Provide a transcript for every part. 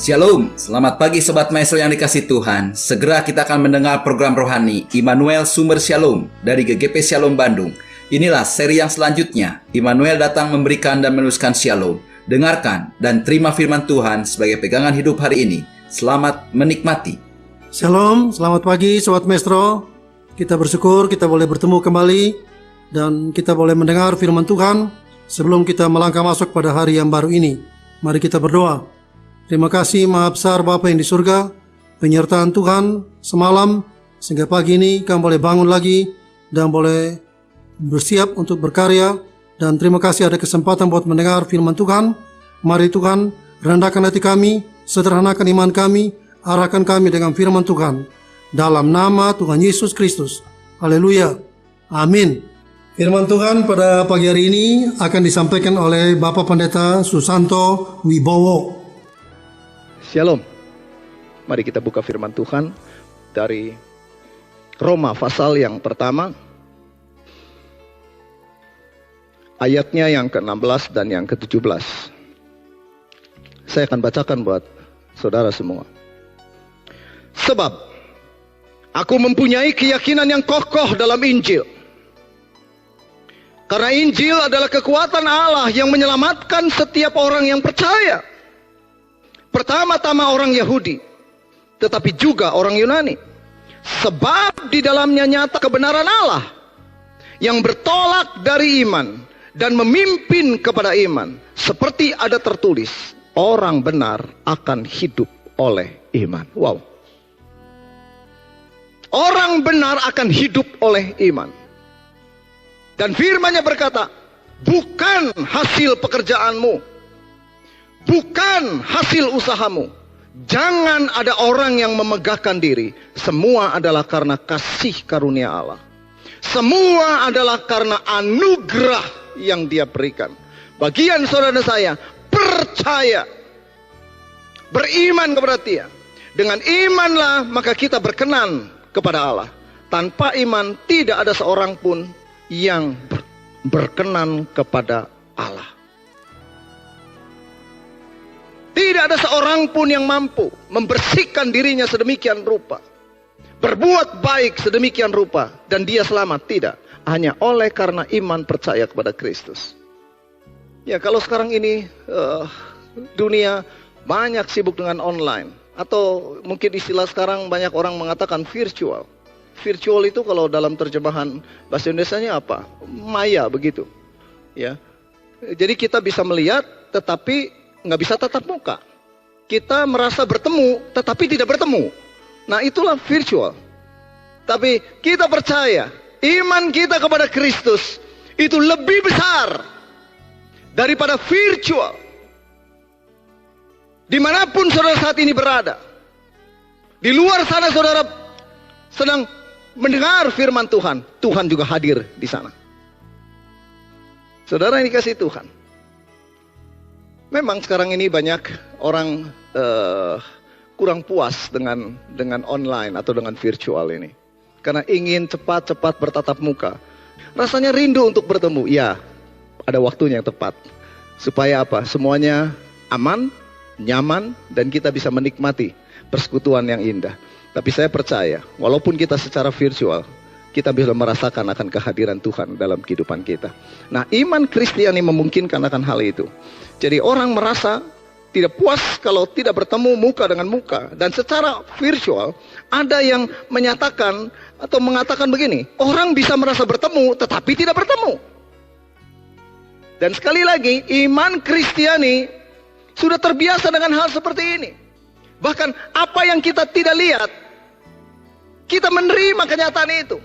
Shalom, selamat pagi Sobat Maestro yang dikasih Tuhan. Segera kita akan mendengar program rohani Immanuel Sumber Shalom dari GGP Shalom Bandung. Inilah seri yang selanjutnya. Immanuel datang memberikan dan meneruskan Shalom. Dengarkan dan terima firman Tuhan sebagai pegangan hidup hari ini. Selamat menikmati. Shalom, selamat pagi Sobat Maestro. Kita bersyukur kita boleh bertemu kembali dan kita boleh mendengar firman Tuhan sebelum kita melangkah masuk pada hari yang baru ini. Mari kita berdoa. Terima kasih Maha Besar Bapa yang di surga, penyertaan Tuhan semalam sehingga pagi ini kami boleh bangun lagi dan boleh bersiap untuk berkarya. Dan terima kasih ada kesempatan buat mendengar firman Tuhan. Mari Tuhan rendahkan hati kami, sederhanakan iman kami, arahkan kami dengan firman Tuhan. Dalam nama Tuhan Yesus Kristus. Haleluya. Amin. Firman Tuhan pada pagi hari ini akan disampaikan oleh Bapak Pendeta Susanto Wibowo. Shalom. Mari kita buka firman Tuhan dari Roma pasal yang pertama, ayatnya yang ke-16 dan yang ke-17. Saya akan bacakan buat saudara semua. Sebab aku mempunyai keyakinan yang kokoh dalam Injil. Karena Injil adalah kekuatan Allah yang menyelamatkan setiap orang yang percaya. Pertama-tama orang Yahudi, tetapi juga orang Yunani. Sebab di dalamnya nyata kebenaran Allah yang bertolak dari iman dan memimpin kepada iman. Seperti ada tertulis, orang benar akan hidup oleh iman. Wow. Orang benar akan hidup oleh iman. Dan firman-Nya berkata, bukan hasil pekerjaanmu, bukan hasil usahamu. Jangan ada orang yang memegahkan diri. Semua adalah karena kasih karunia Allah. Semua adalah karena anugerah yang Dia berikan. Bagian saudara saya, percaya, beriman kepada Dia. Dengan imanlah maka kita berkenan kepada Allah. Tanpa iman tidak ada seorang pun yang berkenan kepada Allah. Tidak ada seorang pun yang mampu membersihkan dirinya sedemikian rupa, berbuat baik sedemikian rupa, dan dia selamat. Tidak, hanya oleh karena iman percaya kepada Kristus. Ya, kalau sekarang ini dunia banyak sibuk dengan online, atau mungkin istilah sekarang banyak orang mengatakan virtual. Virtual itu kalau dalam terjemahan bahasa Indonesianya apa? Maya begitu. Ya, jadi kita bisa melihat, tetapi nggak bisa tatap muka. Kita merasa bertemu, tetapi tidak bertemu. Nah, itulah virtual. Tapi kita percaya, iman kita kepada Kristus itu lebih besar daripada virtual. Dimanapun saudara saat ini berada, di luar sana saudara sedang mendengar firman Tuhan, Tuhan juga hadir di sana. Saudara yang dikasihi Tuhan, memang sekarang ini banyak orang kurang puas dengan online atau dengan virtual ini. Karena ingin cepat-cepat bertatap muka. Rasanya rindu untuk bertemu. Ya, ada waktunya yang tepat. Supaya apa? Semuanya aman, nyaman, dan kita bisa menikmati persekutuan yang indah. Tapi saya percaya, walaupun kita secara virtual, kita bisa merasakan akan kehadiran Tuhan dalam kehidupan kita. Nah, iman Kristiani memungkinkan akan hal itu. Jadi orang merasa tidak puas kalau tidak bertemu muka dengan muka. Dan secara virtual, ada yang menyatakan atau mengatakan begini, orang bisa merasa bertemu tetapi tidak bertemu. Dan sekali lagi, iman Kristiani sudah terbiasa dengan hal seperti ini. Bahkan apa yang kita tidak lihat, kita menerima kenyataan itu.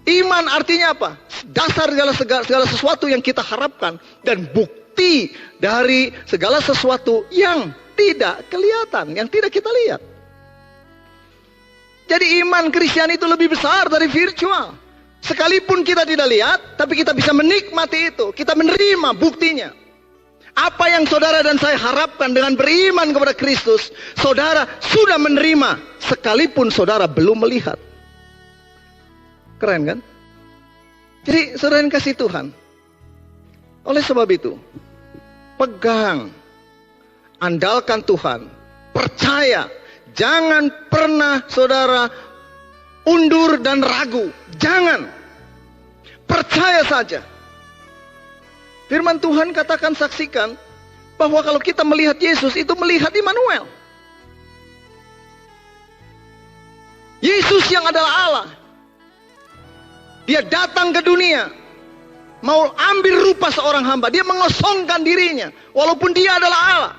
Iman artinya apa? Dasar segala sesuatu yang kita harapkan, dan bukti dari segala sesuatu yang tidak kelihatan, yang tidak kita lihat. Jadi iman Kristiani itu lebih besar dari virtual. Sekalipun kita tidak lihat, tapi kita bisa menikmati itu. Kita menerima buktinya. Apa yang saudara dan saya harapkan dengan beriman kepada Kristus, saudara sudah menerima sekalipun saudara belum melihat. Keren kan? Jadi saudara yang kasih Tuhan, oleh sebab itu, pegang, andalkan Tuhan, percaya. Jangan pernah saudara undur dan ragu. Jangan. Percaya saja. Firman Tuhan katakan, saksikan, bahwa kalau kita melihat Yesus, itu melihat Immanuel. Yesus yang adalah Allah. Dia datang ke dunia, mau ambil rupa seorang hamba. Dia mengosongkan dirinya, walaupun dia adalah Allah.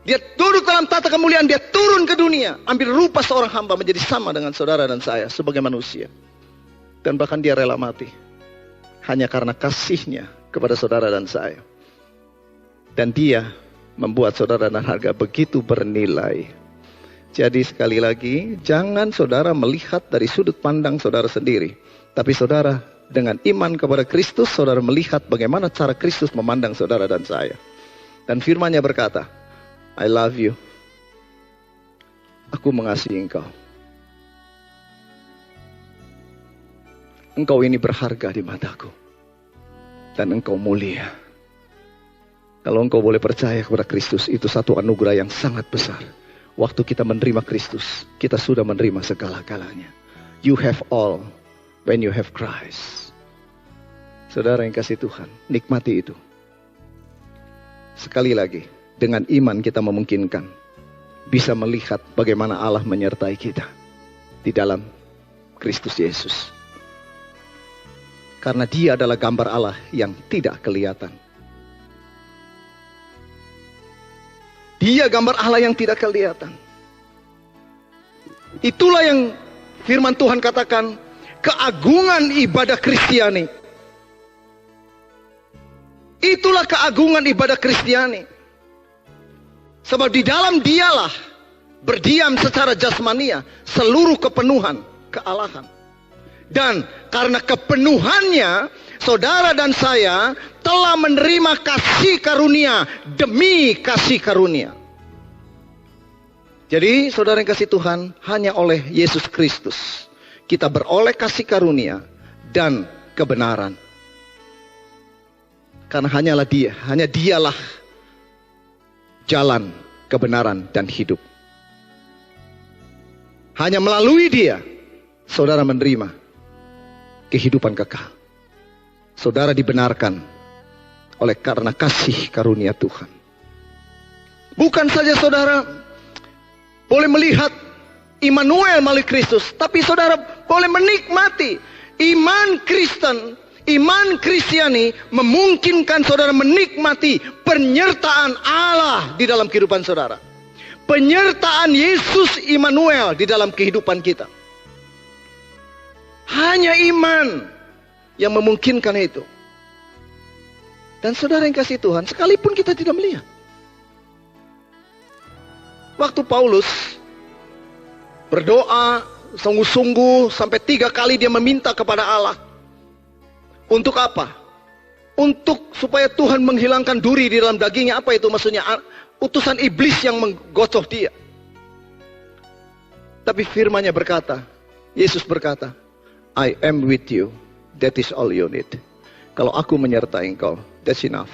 Dia duduk dalam tata kemuliaan, dia turun ke dunia, ambil rupa seorang hamba menjadi sama dengan saudara dan saya sebagai manusia. Dan bahkan dia rela mati, hanya karena kasihnya kepada saudara dan saya. Dan dia membuat saudara dan harga begitu bernilai. Jadi sekali lagi, jangan saudara melihat dari sudut pandang saudara sendiri. Tapi saudara, dengan iman kepada Kristus, saudara melihat bagaimana cara Kristus memandang saudara dan saya. Dan firman-Nya berkata, I love you. Aku mengasihi engkau. Engkau ini berharga di mataku. Dan engkau mulia. Kalau engkau boleh percaya kepada Kristus, itu satu anugerah yang sangat besar. Waktu kita menerima Kristus, kita sudah menerima segala-galanya. You have all when you have Christ. Saudara yang kasih Tuhan, nikmati itu. Sekali lagi, dengan iman kita memungkinkan bisa melihat bagaimana Allah menyertai kita di dalam Kristus Yesus. Karena Dia adalah gambar Allah yang tidak kelihatan. Dia gambar Allah yang tidak kelihatan. Itulah yang firman Tuhan katakan, keagungan ibadah Kristiani. Itulah keagungan ibadah Kristiani. Sebab di dalam Dialah berdiam secara jasmania seluruh kepenuhan kealahan. Dan karena kepenuhannya, saudara dan saya telah menerima kasih karunia demi kasih karunia. Jadi saudara yang kasih Tuhan, hanya oleh Yesus Kristus kita beroleh kasih karunia dan kebenaran. Karena hanya Dialah jalan, kebenaran, dan hidup. Hanya melalui Dia, saudara menerima kehidupan kekal. Saudara dibenarkan oleh karena kasih karunia Tuhan. Bukan saja saudara boleh melihat Immanuel melalui Kristus, tapi saudara boleh menikmati iman Kristen. Iman Kristiani memungkinkan saudara menikmati penyertaan Allah di dalam kehidupan saudara. Penyertaan Yesus Immanuel di dalam kehidupan kita. Hanya iman yang memungkinkan itu. Dan saudara yang kasih Tuhan, sekalipun kita tidak melihat. Waktu Paulus berdoa sungguh-sungguh sampai 3 kali dia meminta kepada Allah. Untuk apa? Untuk supaya Tuhan menghilangkan duri di dalam dagingnya. Apa itu maksudnya? Utusan iblis yang menggocok dia. Tapi firman-Nya berkata, Yesus berkata, I am with you, that is all you need. Kalau aku menyertai engkau, that's enough.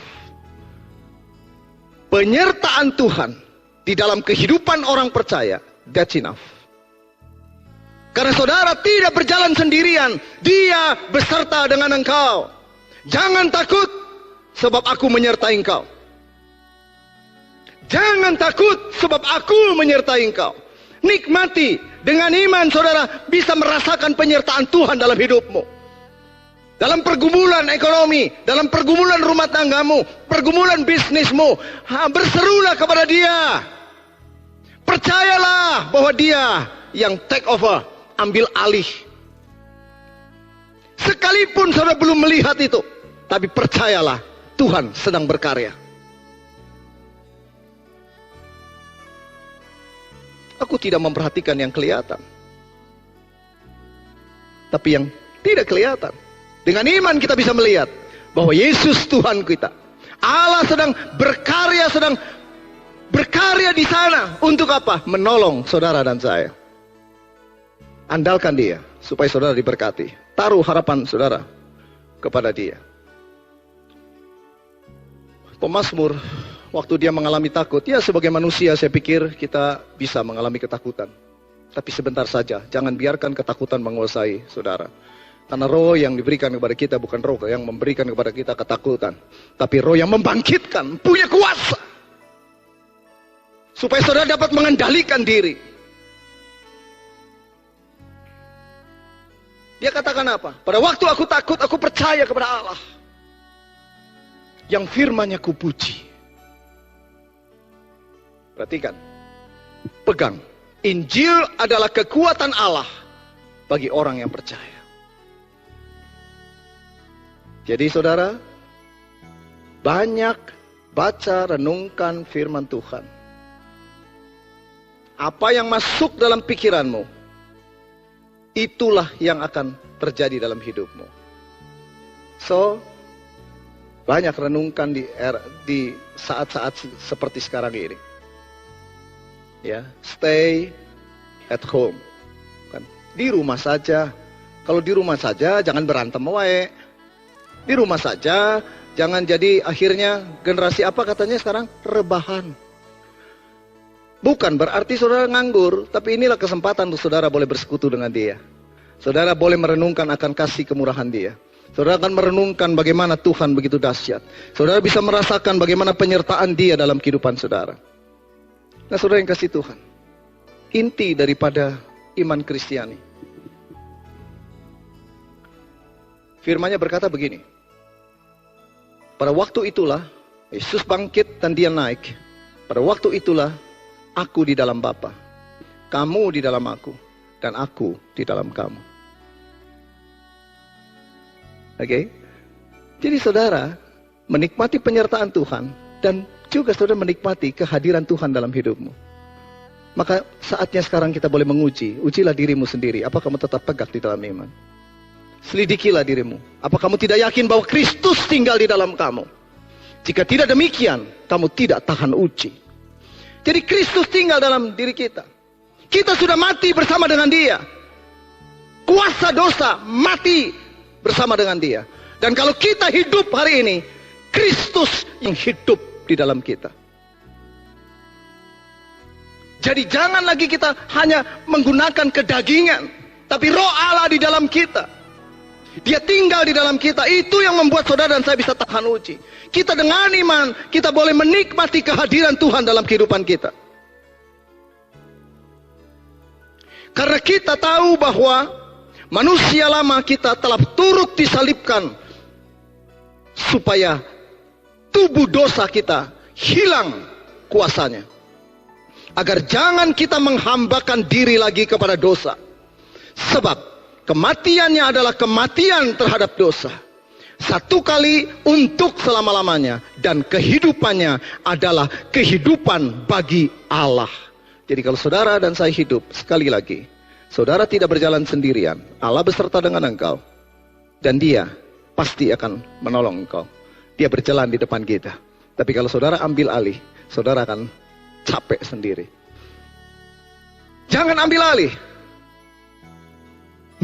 Penyertaan Tuhan di dalam kehidupan orang percaya, that's enough. Karena saudara tidak berjalan sendirian, Dia beserta dengan engkau. Jangan takut, sebab aku menyertai engkau. Jangan takut, sebab aku menyertai engkau. Nikmati, dengan iman saudara bisa merasakan penyertaan Tuhan dalam hidupmu. Dalam pergumulan ekonomi, dalam pergumulan rumah tanggamu, pergumulan bisnismu, berserulah kepada Dia. Percayalah bahwa Dia yang take over, ambil alih. Sekalipun saudara belum melihat itu, tapi percayalah Tuhan sedang berkarya. Aku tidak memperhatikan yang kelihatan, tapi yang tidak kelihatan. Dengan iman kita bisa melihat bahwa Yesus Tuhan kita. Allah sedang berkarya di sana. Untuk apa? Menolong saudara dan saya. Andalkan Dia supaya saudara diberkati. Taruh harapan saudara kepada Dia. Pemazmur waktu dia mengalami takut, ya sebagai manusia saya pikir kita bisa mengalami ketakutan. Tapi sebentar saja, jangan biarkan ketakutan menguasai saudara. Karena roh yang diberikan kepada kita bukan roh yang memberikan kepada kita ketakutan. Tapi roh yang membangkitkan, punya kuasa. Supaya saudara dapat mengendalikan diri. Dia katakan apa? Pada waktu aku takut, aku percaya kepada Allah. Yang firman-Nya kupuji. Perhatikan. Pegang. Injil adalah kekuatan Allah bagi orang yang percaya. Jadi saudara, banyak baca, renungkan firman Tuhan. Apa yang masuk dalam pikiranmu, itulah yang akan terjadi dalam hidupmu. So, banyak renungkan di saat-saat seperti sekarang ini. Ya, stay at home. Kan? Di rumah saja. Kalau di rumah saja, jangan berantem wae. Di rumah saja, jangan jadi akhirnya generasi apa katanya sekarang? Rebahan. Bukan berarti saudara nganggur, tapi inilah kesempatan untuk saudara boleh bersekutu dengan dia. Saudara boleh merenungkan akan kasih kemurahan dia. Saudara akan merenungkan bagaimana Tuhan begitu dahsyat. Saudara bisa merasakan bagaimana penyertaan dia dalam kehidupan saudara. Nah saudara yang kasih Tuhan, inti daripada iman Kristiani. Firman-Nya berkata begini. Pada waktu itulah, Yesus bangkit dan dia naik. Pada waktu itulah, aku di dalam Bapa, kamu di dalam aku, dan aku di dalam kamu. Oke? Jadi saudara, menikmati penyertaan Tuhan, dan juga saudara menikmati kehadiran Tuhan dalam hidupmu. Maka saatnya sekarang kita boleh menguji. Ujilah dirimu sendiri. Apa kamu tetap tegak di dalam iman? Selidikilah dirimu. Apa kamu tidak yakin bahwa Kristus tinggal di dalam kamu? Jika tidak demikian, kamu tidak tahan uji. Jadi Kristus tinggal dalam diri kita. Kita sudah mati bersama dengan dia. Kuasa dosa mati bersama dengan dia. Dan kalau kita hidup hari ini, Kristus yang hidup di dalam kita. Jadi jangan lagi kita hanya menggunakan kedagingan, tapi roh Allah di dalam kita. Dia tinggal di dalam kita. Itu yang membuat saudara dan saya bisa tahan uji. Kita dengan iman, kita boleh menikmati kehadiran Tuhan dalam kehidupan kita. Karena kita tahu bahwa manusia lama kita telah turut disalibkan supaya tubuh dosa kita hilang kuasanya. Agar jangan kita menghambakan diri lagi kepada dosa. Sebab kematiannya adalah kematian terhadap dosa. Satu kali untuk selama-lamanya. Dan kehidupannya adalah kehidupan bagi Allah. Jadi kalau saudara dan saya hidup, sekali lagi, saudara tidak berjalan sendirian. Allah beserta dengan engkau. Dan dia pasti akan menolong engkau. Dia berjalan di depan kita. Tapi kalau saudara ambil alih, saudara akan capek sendiri. Jangan ambil alih.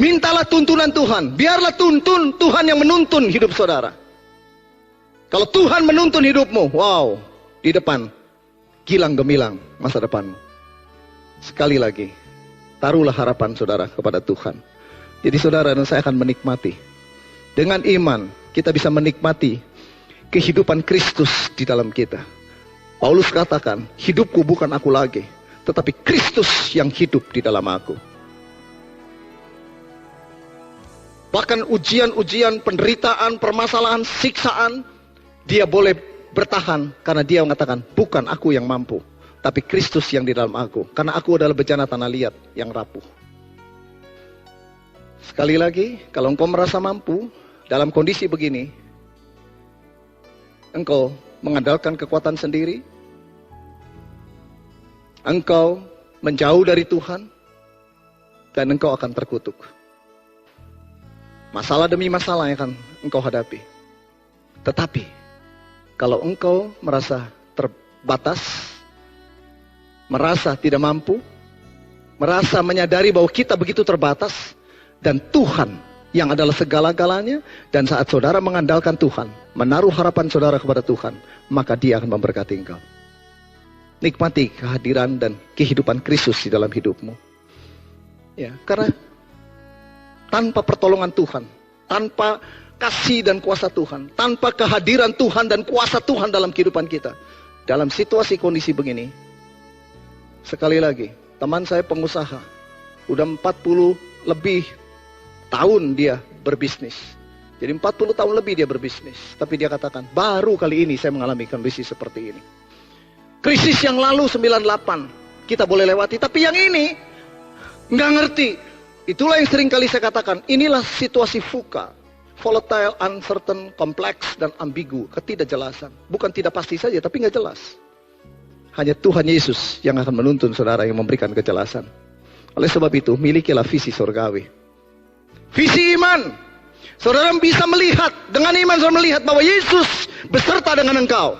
Mintalah tuntunan Tuhan. Biarlah tuntun Tuhan yang menuntun hidup saudara. Kalau Tuhan menuntun hidupmu, wow, di depan gilang gemilang masa depanmu. Sekali lagi, taruhlah harapan saudara kepada Tuhan. Jadi saudara dan saya akan menikmati. Dengan iman, kita bisa menikmati kehidupan Kristus di dalam kita. Paulus katakan, hidupku bukan aku lagi, tetapi Kristus yang hidup di dalam aku. Bahkan ujian-ujian, penderitaan, permasalahan, siksaan, dia boleh bertahan karena dia mengatakan, bukan aku yang mampu, tapi Kristus yang di dalam aku. Karena aku adalah bejana tanah liat yang rapuh. Sekali lagi, kalau engkau merasa mampu dalam kondisi begini, engkau mengandalkan kekuatan sendiri, engkau menjauh dari Tuhan, dan engkau akan terkutuk. Masalah demi masalah yang akan engkau hadapi. Tetapi, kalau engkau merasa terbatas, merasa tidak mampu, merasa menyadari bahwa kita begitu terbatas, dan Tuhan yang adalah segala-galanya, dan saat saudara mengandalkan Tuhan, menaruh harapan saudara kepada Tuhan, maka Dia akan memberkati engkau. Nikmati kehadiran dan kehidupan Kristus di dalam hidupmu. Ya, karena tanpa pertolongan Tuhan, tanpa kasih dan kuasa Tuhan, tanpa kehadiran Tuhan dan kuasa Tuhan dalam kehidupan kita, dalam situasi kondisi begini, sekali lagi, teman saya pengusaha, udah 40 lebih tahun dia berbisnis. Jadi 40 tahun lebih dia berbisnis. Tapi dia katakan, baru kali ini saya mengalami kondisi seperti ini. Krisis yang lalu 98 kita boleh lewati, tapi yang ini nggak ngerti. Itulah yang sering kali saya katakan, inilah situasi VUCA, volatile, uncertain, kompleks, dan ambigu, ketidakjelasan. Bukan tidak pasti saja, tapi nggak jelas. Hanya Tuhan Yesus yang akan menuntun saudara, yang memberikan kejelasan. Oleh sebab itu, milikilah visi surgawi. Visi iman. Saudara bisa melihat, dengan iman saudara melihat bahwa Yesus beserta dengan engkau.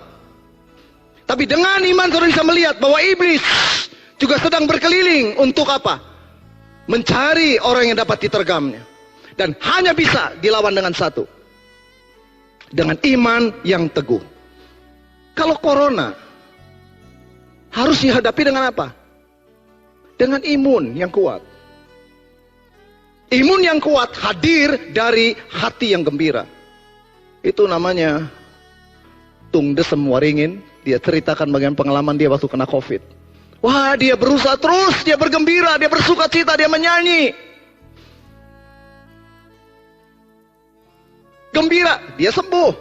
Tapi dengan iman saudara bisa melihat bahwa iblis juga sedang berkeliling untuk apa? Mencari orang yang dapat ditergamnya. Dan hanya bisa dilawan dengan satu. Dengan iman yang teguh. Kalau corona harus dihadapi dengan apa? Dengan imun yang kuat. Imun yang kuat hadir dari hati yang gembira. Itu namanya Tung Desem Waringin. Dia ceritakan bagian pengalaman dia waktu kena COVID. Wah, dia berusaha terus, dia bergembira, dia bersuka cita, dia menyanyi. Gembira, dia sembuh.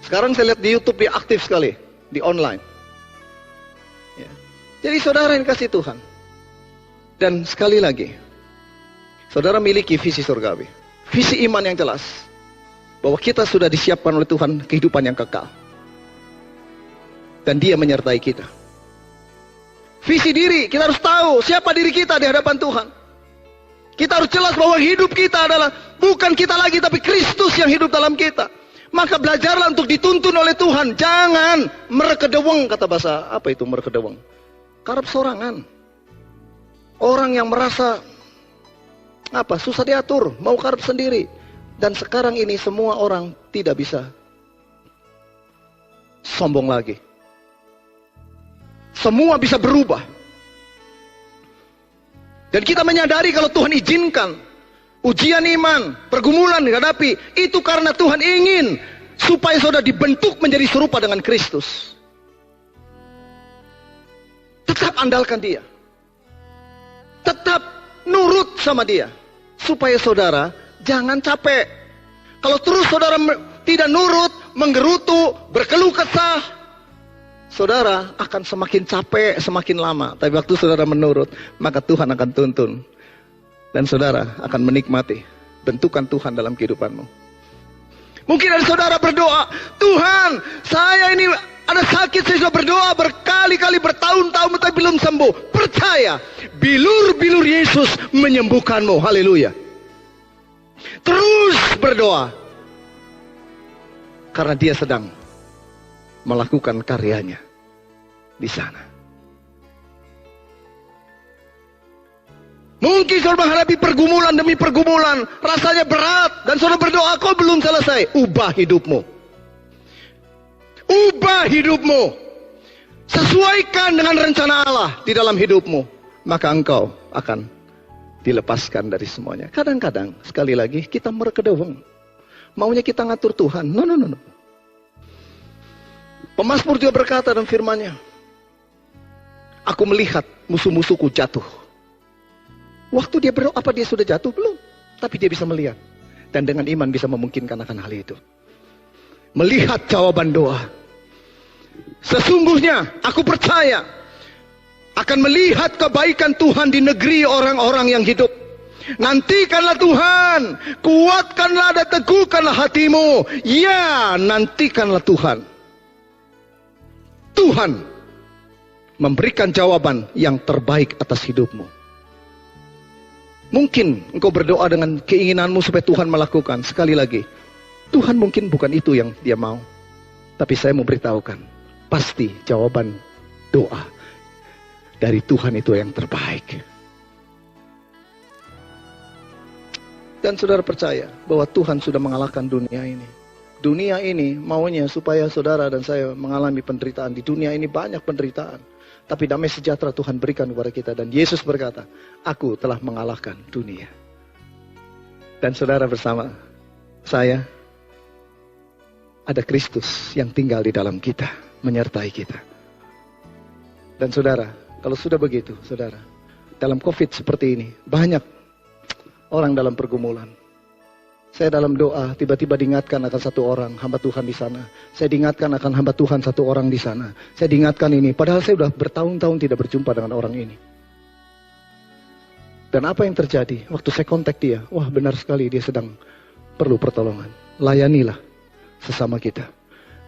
Sekarang saya lihat di YouTube dia aktif sekali, di online. Ya. Jadi saudara yang kasih Tuhan. Dan sekali lagi, saudara miliki visi surgawi. Visi iman yang jelas. Bahwa kita sudah disiapkan oleh Tuhan kehidupan yang kekal. Dan Dia menyertai kita. Visi diri, kita harus tahu siapa diri kita di hadapan Tuhan. Kita harus jelas bahwa hidup kita adalah bukan kita lagi, tapi Kristus yang hidup dalam kita. Maka belajarlah untuk dituntun oleh Tuhan. Jangan merekedeweng, kata bahasa, apa itu merekedeweng? Karep sorangan. Orang yang merasa susah diatur, mau karep sendiri. Dan sekarang ini semua orang tidak bisa sombong lagi. Semua bisa berubah. Dan kita menyadari kalau Tuhan izinkan ujian iman, pergumulan dihadapi, itu karena Tuhan ingin supaya saudara dibentuk menjadi serupa dengan Kristus. Tetap andalkan Dia. Tetap nurut sama Dia. Supaya saudara jangan capek. Kalau terus saudara tidak nurut, menggerutu, berkeluh kesah, saudara akan semakin capek, semakin lama. Tapi waktu saudara menurut, maka Tuhan akan tuntun. Dan saudara akan menikmati bentukan Tuhan dalam kehidupanmu. Mungkin ada saudara berdoa, Tuhan, saya ini ada sakit, saya sudah berdoa berkali-kali, bertahun-tahun, tapi belum sembuh. Percaya, bilur-bilur Yesus menyembuhkanmu. Haleluya. Terus berdoa. Karena Dia sedang melakukan karyanya di sana. Mungkin saudara menghadapi pergumulan demi pergumulan, rasanya berat, dan saudara berdoa, kau belum selesai. Ubah hidupmu. Ubah hidupmu. Sesuaikan dengan rencana Allah di dalam hidupmu. Maka engkau akan dilepaskan dari semuanya. Kadang-kadang, sekali lagi, kita merekedeweng. Maunya kita ngatur Tuhan. No. Pemazmur juga berkata dalam firman-Nya, aku melihat musuh-musuhku jatuh. Waktu dia berdoa, apa dia sudah jatuh? Belum. Tapi dia bisa melihat. Dan dengan iman bisa memungkinkan akan hal itu. Melihat jawaban doa. Sesungguhnya aku percaya akan melihat kebaikan Tuhan di negeri orang-orang yang hidup. Nantikanlah Tuhan, kuatkanlah dan teguhkanlah hatimu. Ya, nantikanlah Tuhan. Tuhan memberikan jawaban yang terbaik atas hidupmu. Mungkin engkau berdoa dengan keinginanmu supaya Tuhan melakukan. Sekali lagi, Tuhan mungkin bukan itu yang Dia mau. Tapi saya mau beritahukan, pasti jawaban doa dari Tuhan itu yang terbaik. Dan saudara percaya bahwa Tuhan sudah mengalahkan dunia ini. Dunia ini maunya supaya saudara dan saya mengalami penderitaan. Di dunia ini banyak penderitaan. Tapi damai sejahtera Tuhan berikan kepada kita. Dan Yesus berkata, aku telah mengalahkan dunia. Dan saudara bersama saya, ada Kristus yang tinggal di dalam kita, menyertai kita. Dan saudara, kalau sudah begitu, saudara, dalam COVID seperti ini, banyak orang dalam pergumulan. Saya dalam doa, tiba-tiba diingatkan akan satu orang, hamba Tuhan di sana. Saya diingatkan akan hamba Tuhan satu orang di sana. Saya diingatkan ini, padahal saya sudah bertahun-tahun tidak berjumpa dengan orang ini. Dan apa yang terjadi? Waktu saya kontak dia, wah benar sekali dia sedang perlu pertolongan. Layanilah sesama kita.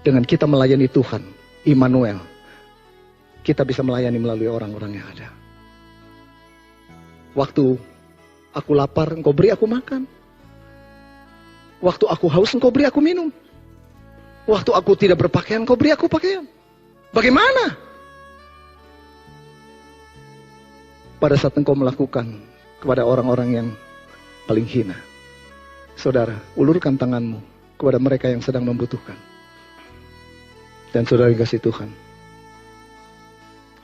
Dengan kita melayani Tuhan, Immanuel, kita bisa melayani melalui orang-orang yang ada. Waktu aku lapar, engkau beri aku makan. Waktu aku haus, engkau beri aku minum. Waktu aku tidak berpakaian, engkau beri aku pakaian. Bagaimana? Pada saat engkau melakukan kepada orang-orang yang paling hina. Saudara, ulurkan tanganmu kepada mereka yang sedang membutuhkan. Dan saudara kasih Tuhan.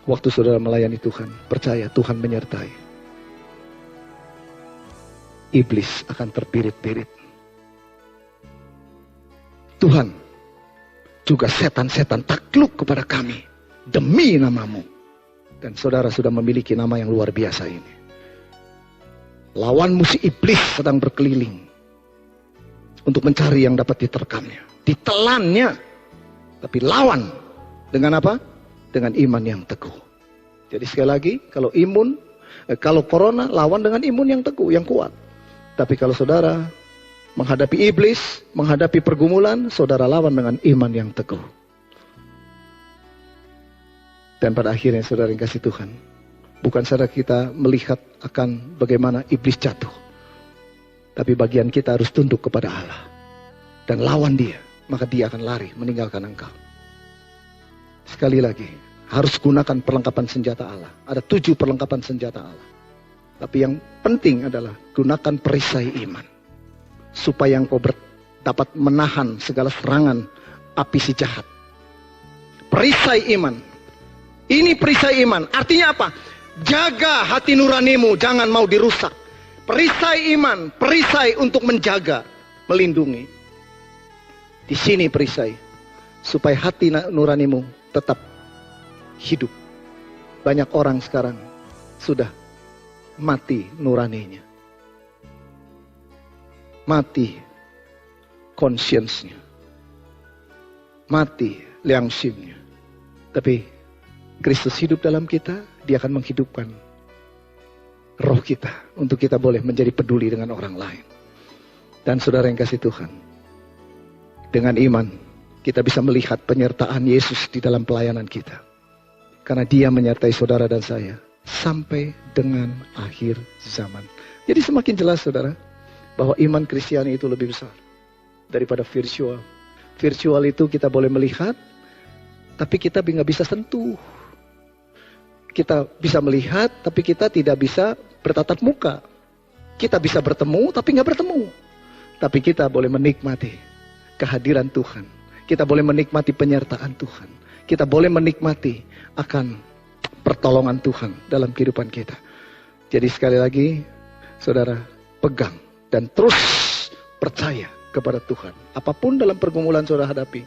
Waktu saudara melayani Tuhan, percaya Tuhan menyertai. Iblis akan terpirit-pirit. Tuhan, juga setan-setan takluk kepada kami demi namamu. Dan saudara sudah memiliki nama yang luar biasa ini. Lawan musuh iblis sedang berkeliling untuk mencari yang dapat diterkamnya, ditelannya. Tapi lawan dengan apa? Dengan iman yang teguh. Jadi sekali lagi, kalau corona lawan dengan imun yang teguh, yang kuat. Tapi kalau saudara menghadapi iblis, menghadapi pergumulan, saudara lawan dengan iman yang teguh. Dan pada akhirnya saudara yang kasih Tuhan, bukan saudara kita melihat akan bagaimana iblis jatuh. Tapi bagian kita harus tunduk kepada Allah. Dan lawan dia, maka dia akan lari meninggalkan engkau. Sekali lagi, harus gunakan perlengkapan senjata Allah. Ada 7 perlengkapan senjata Allah. Tapi yang penting adalah gunakan perisai iman. Supaya engkau dapat menahan segala serangan api si jahat. Perisai iman. Ini perisai iman. Artinya apa? Jaga hati nuranimu, jangan mau dirusak. Perisai iman, perisai untuk menjaga, melindungi. Di sini perisai. Supaya hati nuranimu tetap hidup. Banyak orang sekarang sudah mati nuraninya. Mati conscience-nya. Mati liangsimnya. Tapi Kristus hidup dalam kita, dia akan menghidupkan roh kita untuk kita boleh menjadi peduli dengan orang lain. Dan saudara yang kasih Tuhan, dengan iman kita bisa melihat penyertaan Yesus di dalam pelayanan kita. Karena dia menyertai saudara dan saya sampai dengan akhir zaman. Jadi semakin jelas saudara, bahwa iman Kristiani itu lebih besar daripada virtual. Virtual itu kita boleh melihat, tapi kita nggak bisa sentuh. Kita bisa melihat, tapi kita tidak bisa bertatap muka. Kita bisa bertemu, tapi nggak bertemu. Tapi kita boleh menikmati kehadiran Tuhan. Kita boleh menikmati penyertaan Tuhan. Kita boleh menikmati akan pertolongan Tuhan dalam kehidupan kita. Jadi sekali lagi, saudara, pegang dan terus percaya kepada Tuhan. Apapun dalam pergumulan saudara hadapi,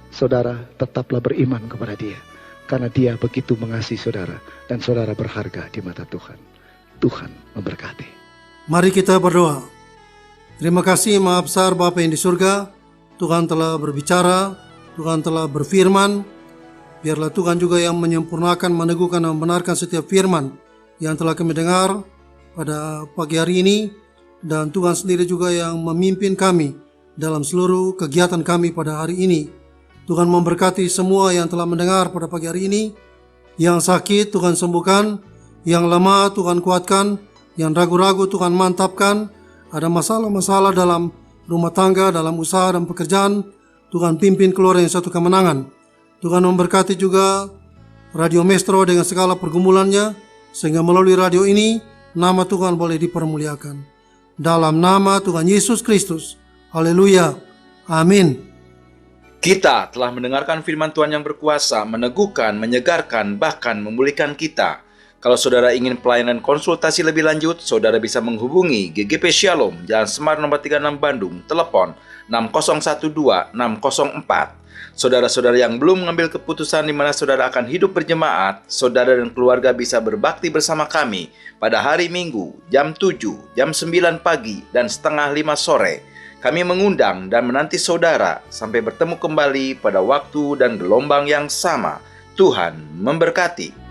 saudara tetaplah beriman kepada dia. Karena dia begitu mengasihi saudara. Dan saudara berharga di mata Tuhan. Tuhan memberkati. Mari kita berdoa. Terima kasih Maha Besar Bapa yang di surga. Tuhan telah berbicara, Tuhan telah berfirman. Biarlah Tuhan juga yang menyempurnakan, meneguhkan dan membenarkan setiap firman yang telah kami dengar pada pagi hari ini. Dan Tuhan sendiri juga yang memimpin kami dalam seluruh kegiatan kami pada hari ini. Tuhan memberkati semua yang telah mendengar pada pagi hari ini. Yang sakit Tuhan sembuhkan, yang lemah Tuhan kuatkan, yang ragu-ragu Tuhan mantapkan. Ada masalah-masalah dalam rumah tangga, dalam usaha dan pekerjaan, Tuhan pimpin keluar yang satu kemenangan. Tuhan memberkati juga Radio Maestro dengan segala pergumulannya, sehingga melalui radio ini nama Tuhan boleh dipermuliakan. Dalam nama Tuhan Yesus Kristus. Haleluya. Amin. Kita telah mendengarkan firman Tuhan yang berkuasa, meneguhkan, menyegarkan, bahkan memulihkan kita. Kalau saudara ingin pelayanan konsultasi lebih lanjut, saudara bisa menghubungi GGP Shalom, Jalan Semar nomor 36 Bandung, telepon 6012-604. Saudara-saudara yang belum mengambil keputusan di mana saudara akan hidup berjemaat, saudara dan keluarga bisa berbakti bersama kami pada hari Minggu, jam 7, jam 9 pagi, dan setengah 5 sore. Kami mengundang dan menanti saudara sampai bertemu kembali pada waktu dan gelombang yang sama. Tuhan memberkati.